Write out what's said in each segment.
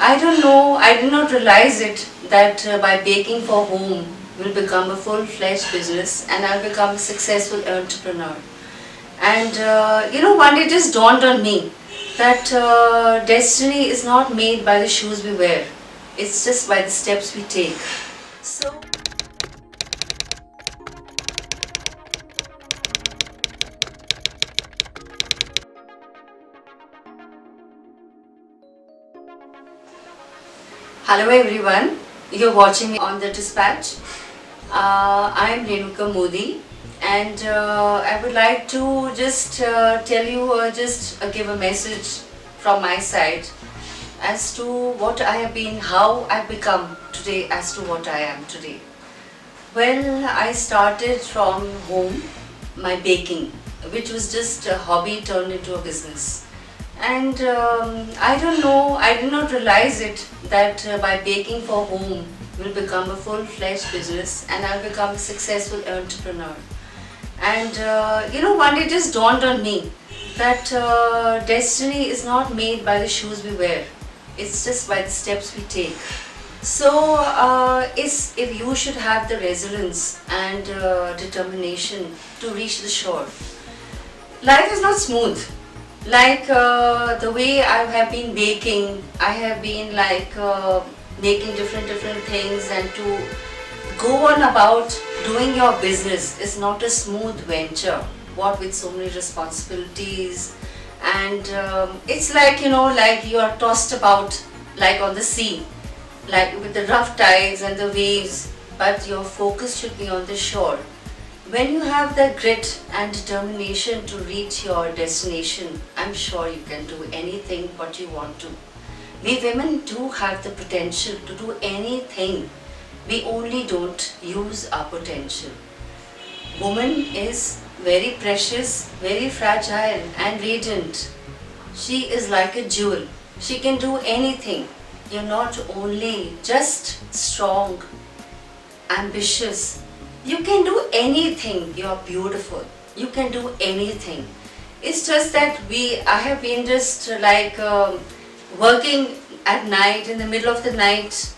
I don't know, I did not realize it that by baking for home will become a full-fledged business and I'll become a successful entrepreneur. And one day it just dawned on me that destiny is not made by the shoes we wear, it's just by the steps we take. So, hello everyone, you're watching me on The Dispatch. I'm Renuka Modi and I would like to just tell you give a message from my side as to what I have been, how I've become today as to what I am today. Well, I started from home, my baking, which was just a hobby turned into a business. And I don't know, I did not realize it that by baking for home will become a full-fledged business and I'll become a successful entrepreneur. And one day it just dawned on me that destiny is not made by the shoes we wear, it's just by the steps we take. So, if you should have the resilience and determination to reach the shore. Life is not smooth. Like the way I have been baking, I have been making different things, and to go on about doing your business is not a smooth venture. What with so many responsibilities, and it's like you are tossed about like on the sea, like with the rough tides and the waves, but your focus should be on the shore. When you have the grit and determination to reach your destination, I'm sure you can do anything what you want to. We women do have the potential to do anything. We only don't use our potential. Woman is very precious, very fragile and radiant. She is like a jewel. She can do anything. You're not only just strong, ambitious. You can do anything. You're beautiful. You can do anything. It's just that I have been just working at night, in the middle of the night.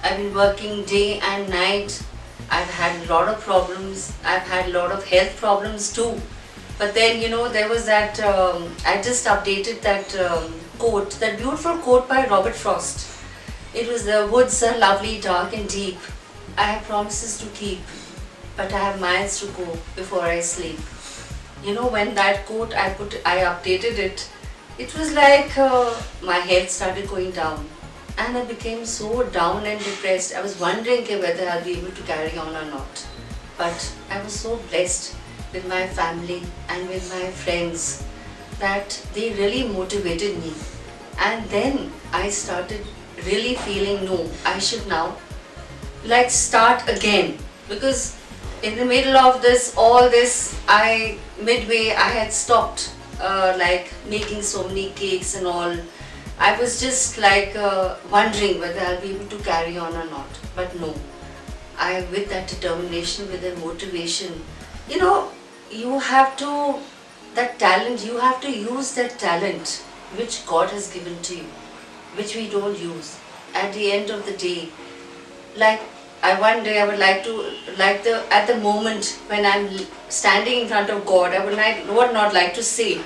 I've been working day and night. I've had a lot of problems. I've had a lot of health problems too. But then, there was that, I just updated that quote, that beautiful quote by Robert Frost. It was, "The woods are lovely, dark and deep. I have promises to keep, but I have miles to go before I sleep." When that quote I updated it, it was like my health started going down. And I became so down and depressed. I was wondering whether I'll be able to carry on or not. But I was so blessed with my family and with my friends that they really motivated me. And then I started really feeling, no, I should now start again, because in the middle of all this, midway I had stopped making so many cakes and all. I was just wondering whether I'll be able to carry on or not. But no, with that determination, with the motivation, you have to, that talent, you have to use that talent which God has given to you, which we don't use. At the end of the day, one day I would at the moment when I'm standing in front of God, I would not like to say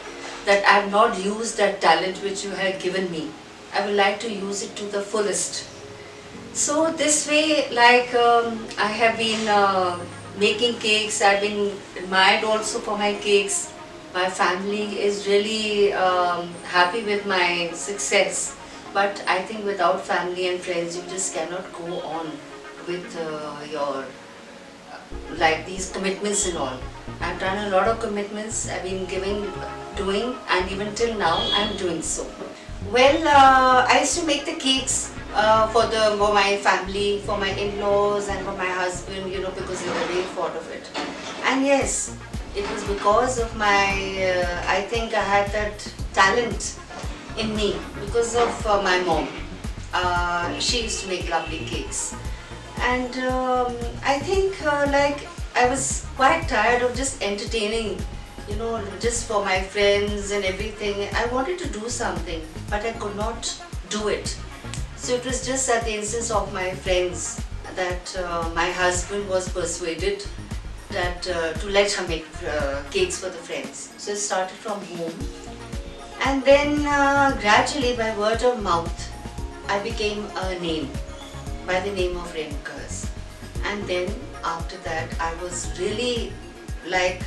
that I have not used that talent which you have given me. I would like to use it to the fullest. So this way, I have been making cakes. I've been admired also for my cakes. My family is really happy with my success. But I think without family and friends, you just cannot go on with your these commitments and all. I've done a lot of commitments. I've been doing, and even till now, I'm doing so. Well, I used to make the cakes for my family, for my in-laws, and for my husband. Because they were really fond of it. And yes, it was because of my. I think I had that talent in me because of my mom. She used to make lovely cakes. And I think I was quite tired of just entertaining, just for my friends and everything. I wanted to do something, but I could not do it. So it was just at the instance of my friends that my husband was persuaded that to let her make cakes for the friends. So it started from home, and then gradually by word of mouth I became a name by the name of Renuka's. And then after that I was really like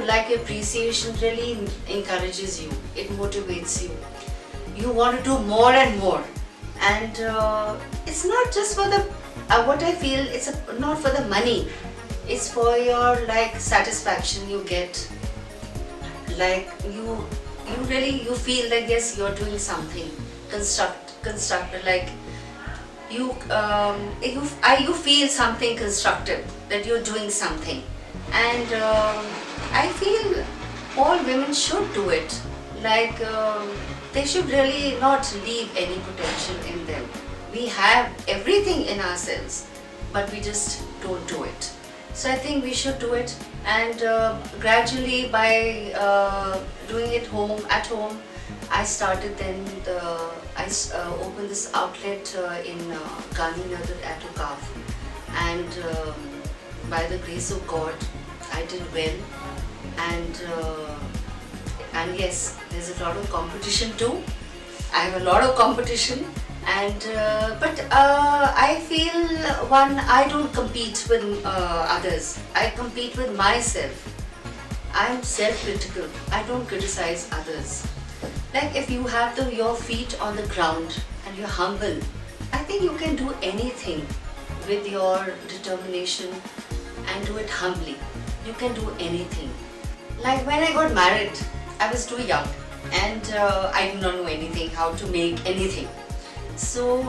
like appreciation really encourages you, it motivates you, you want to do more and more. And it's not just for the what I feel, it's not for the money, it's for your like satisfaction you get, like you really you feel that yes you're doing something constructed, like you feel something constructive, that you're doing something. And I feel all women should do it, like they should really not leave any potential in them. We have everything in ourselves, but we just don't do it. So I think we should do it, and gradually by doing it at home, I started then opened this outlet in Gandhinagar at Ukav, and by the grace of God, I did well, and yes, there's a lot of competition too. I have a lot of competition, and but I feel I don't compete with others. I compete with myself. I'm self-critical. I don't criticize others. Like if you have your feet on the ground and you're humble, I think you can do anything with your determination and do it humbly. You can do anything. Like when I got married, I was too young, and I did not know anything, how to make anything. So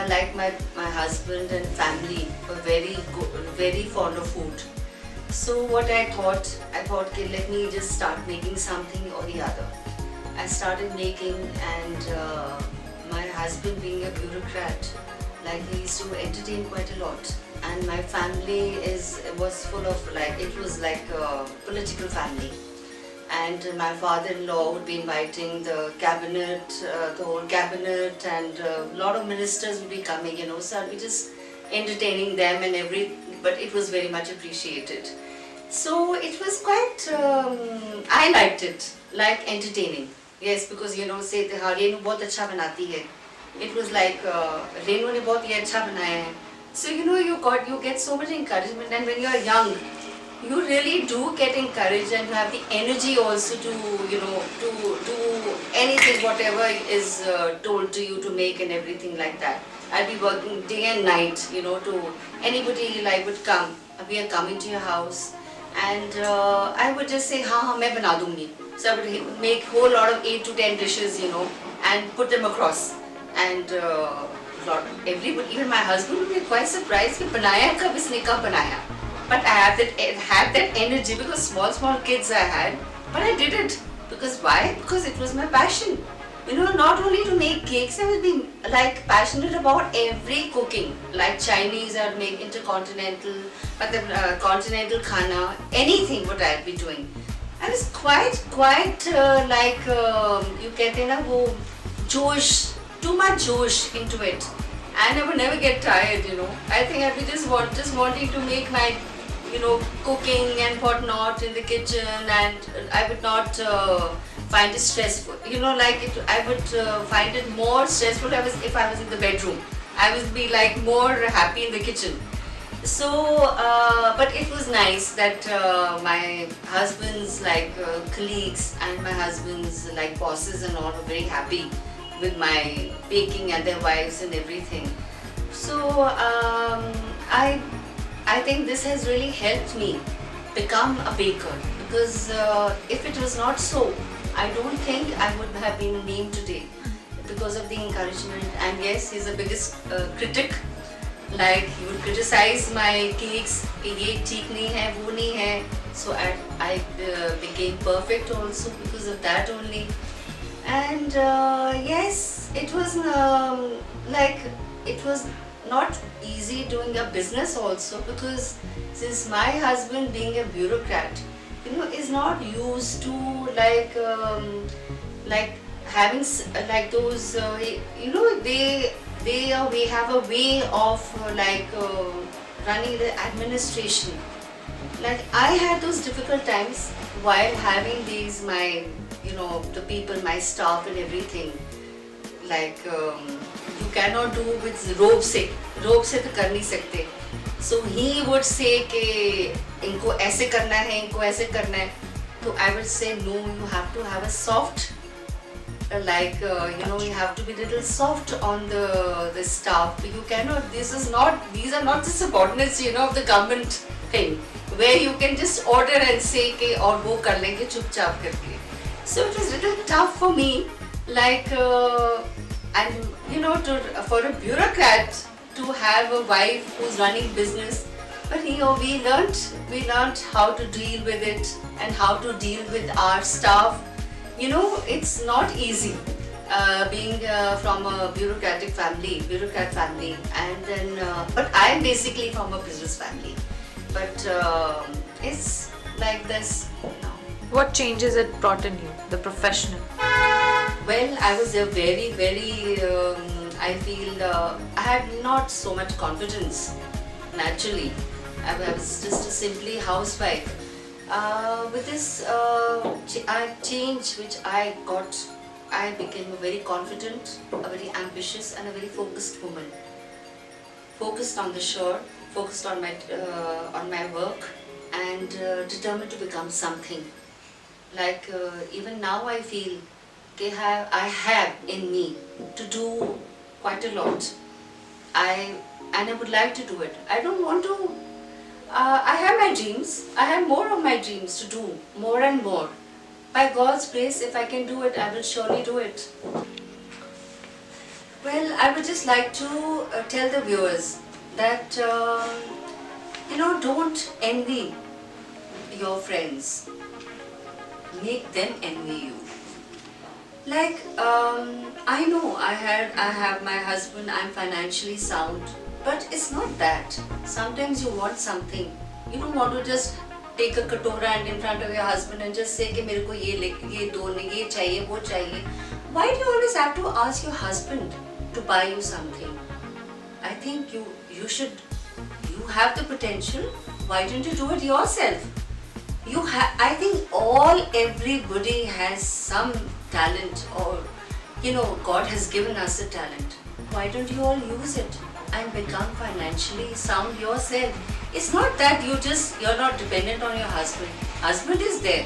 like my husband and family were very fond of food. So what I thought, okay, let me just start making something or the other. I started making, and my husband being a bureaucrat, like he used to entertain quite a lot. And my family was full of it was like a political family. And my father-in-law would be inviting the cabinet, the whole cabinet, and a lot of ministers would be coming, so I'd be just entertaining them but it was very much appreciated. So it was quite, I liked it, like entertaining. Yes, because say हाँ रेनू बहुत अच्छा बनाती है. It was like Renu ने बहुत ये अच्छा बनाया है. So you get so much encouragement, and when you are young, you really do get encouraged, and you have the energy also to to do anything, whatever is told to you to make and everything like that. I'll be working day and night, to anybody like would come. We are coming to your house, and I would just say, हाँ मैं बना दूँगी. So I would make whole lot of 8 to 10 dishes, and put them across. And everybody, even my husband would be quite surprised कि बनाया कब इसने कब बनाया. But I had that energy because small kids I had, but I did it. Because why? Because it was my passion. Not only to make cakes, I would be like passionate about every cooking. Like Chinese, I would make intercontinental, but the continental khana, anything what I would be doing. I was quite you कहते हैं ना वो जोश, too much josh into it, and I would never get tired. I think I'd be just wanting to make my cooking and whatnot in the kitchen, and I would not find it stressful. I would find it more stressful if I was in the bedroom. I would be like more happy in the kitchen. So, but it was nice that my husband's colleagues and my husband's bosses and all were very happy with my baking, and their wives and everything. So I think this has really helped me become a baker, because if it was not so, I don't think I would have been named today, because of the encouragement. And yes, he's the biggest critic. Like he would criticize my cakes, कि ये ठीक नहीं है, वो नहीं है. So I became perfect also because of that only. And yes, it was it was not easy doing a business also, because since my husband being a bureaucrat, is not used to like having like those we have a way of running the administration. Like I had those difficult times while having these my the people, my staff and everything. Like you cannot do with rope से तो कर नहीं सकते. So he would say कि इनको ऐसे करना है, इनको ऐसे करना है. So I would say no, you have to have a soft you have to be little soft on the staff. You cannot, these are not the subordinates of the government thing where you can just order and say कि और वो कर लेंगे चुपचाप करके. So it was little tough for me, like and for a bureaucrat to have a wife who's running business. But we learned how to deal with it and how to deal with our staff. It's not easy being from a bureaucrat family, and then but I'm basically from a business family. But it's like this now. What changes it brought in you, the professional? Well, I was a very I feel I had not so much confidence naturally. I was just a simply housewife. With this change which I got, I became a very confident, a very ambitious and a very focused woman. Focused on the shore, focused on my work, and determined to become something. Like even now I feel I have in me to do quite a lot. And I would like to do it. I don't want to. I have my dreams. I have more of my dreams to do, more and more. By God's grace, if I can do it, I will surely do it. Well, I would just like to tell the viewers that don't envy your friends. Make them envy you. Like I know I have my husband. I'm financially sound. But it's not that. Sometimes you want something. You don't want to just take a katora and in front of your husband and just say कि मेरे को ये दो ये चाहिए वो चाहिए. Why do you always have to ask your husband to buy you something? I think you have the potential. Why don't you do it yourself? I think everybody has some talent, or God has given us a talent. Why don't you all use it and become financially sound yourself? It's not that you're not dependent on your husband. Husband is there,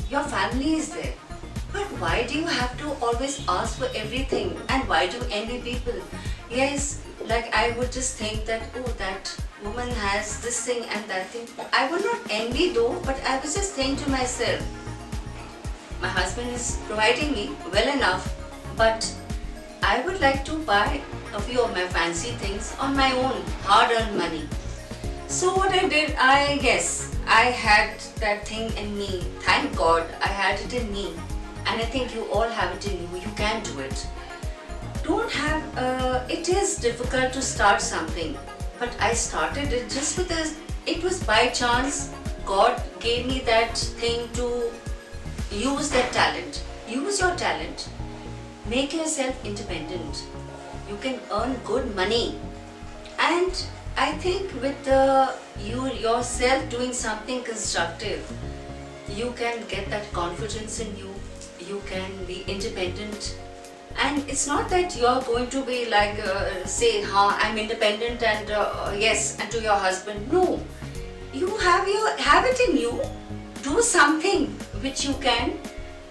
your family is there. But why do you have to always ask for everything? And why do envy people? Yes, like I would just think that, oh, that woman has this thing and that thing. I would not envy though, but I was just thinking to myself, my husband is providing me well enough, but I would like to buy a few of my fancy things on my own hard-earned money. So what I did, I guess I had that thing in me. Thank God I had it in me, and I think you all have it in you. You can do it. It is difficult to start something, but I started it just because it was by chance. God gave me that thing to use that talent. Use your talent. Make yourself independent. You can earn good money. And I think with yourself doing something constructive, you can get that confidence in you. You can be independent. And it's not that you're going to be like, say, I'm independent and yes, and to your husband. No. You have it in you. Do something which you can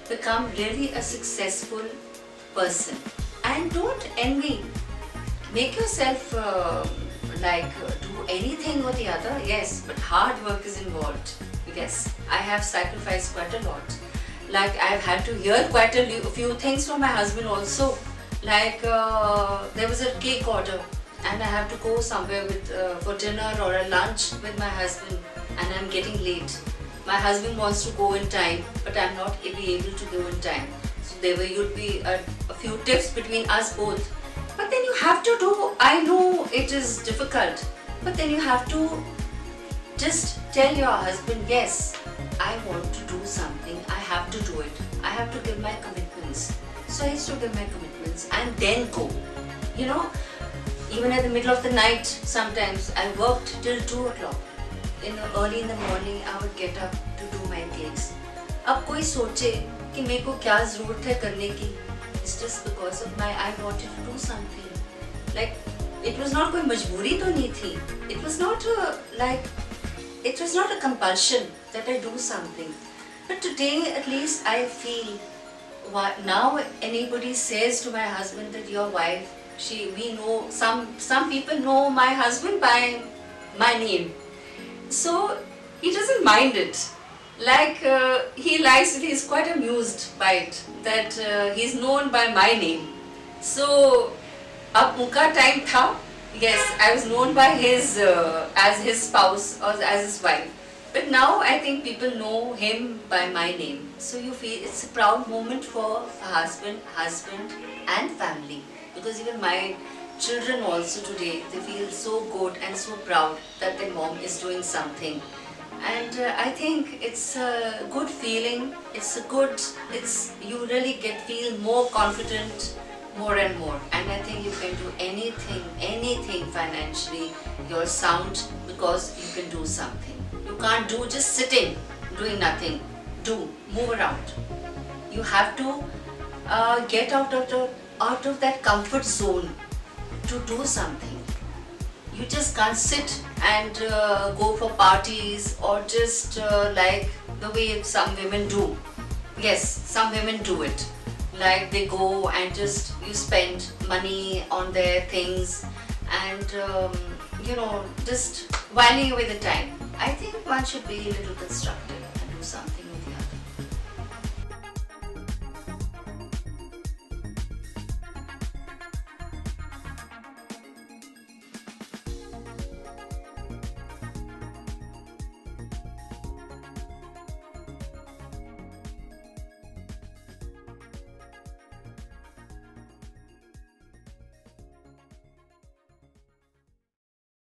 become really a successful person. And don't envy. Make yourself do anything or the other, yes, but hard work is involved. Yes, I have sacrificed quite a lot. Like I've had to hear quite a few things from my husband also. Like there was a cake order and I have to go somewhere for dinner or a lunch with my husband, and I'm getting late. My husband wants to go in time, but I'm not able to go in time. So there would be a few tips between us both. But then you have to do, I know it is difficult, but then you have to just tell your husband, yes, I want to do something, I have to do it. I have to give my commitments. So I used to give my commitments and then go. You know, even at the middle of the night, sometimes I worked till 2 o'clock. Early in the morning, I would get up to do my gigs. अब कोई सोचे कि मेरे को क्या ज़रूरत है करने की? It's just because of I wanted to do something. Like, it was not कोई मजबूरी तो नहीं थी. It was not it was not a compulsion that I do something. But today, at least, I feel now anybody says to my husband that your wife, we know, some people know my husband by my name. So he doesn't mind it. Like he likes it, he's quite amused by it, that he's known by my name. So ab unka time tha, yes, I was known by his as his spouse or as his wife. But now I think people know him by my name. So you feel it's a proud moment for a husband and family. Because even my children also today, they feel so good and so proud that their mom is doing something. And I think it's a good feeling. You really feel more confident more and more. And I think you can do anything financially. You're sound because you can do something. You can't do just sitting, doing nothing. Move around. You have to get out of that comfort zone to do something. You just can't sit and go for parties or just like the way some women do. Yes, some women do it. Like they go and just you spend money on their things and just whiling away the time. I think one should be a little constructive and do something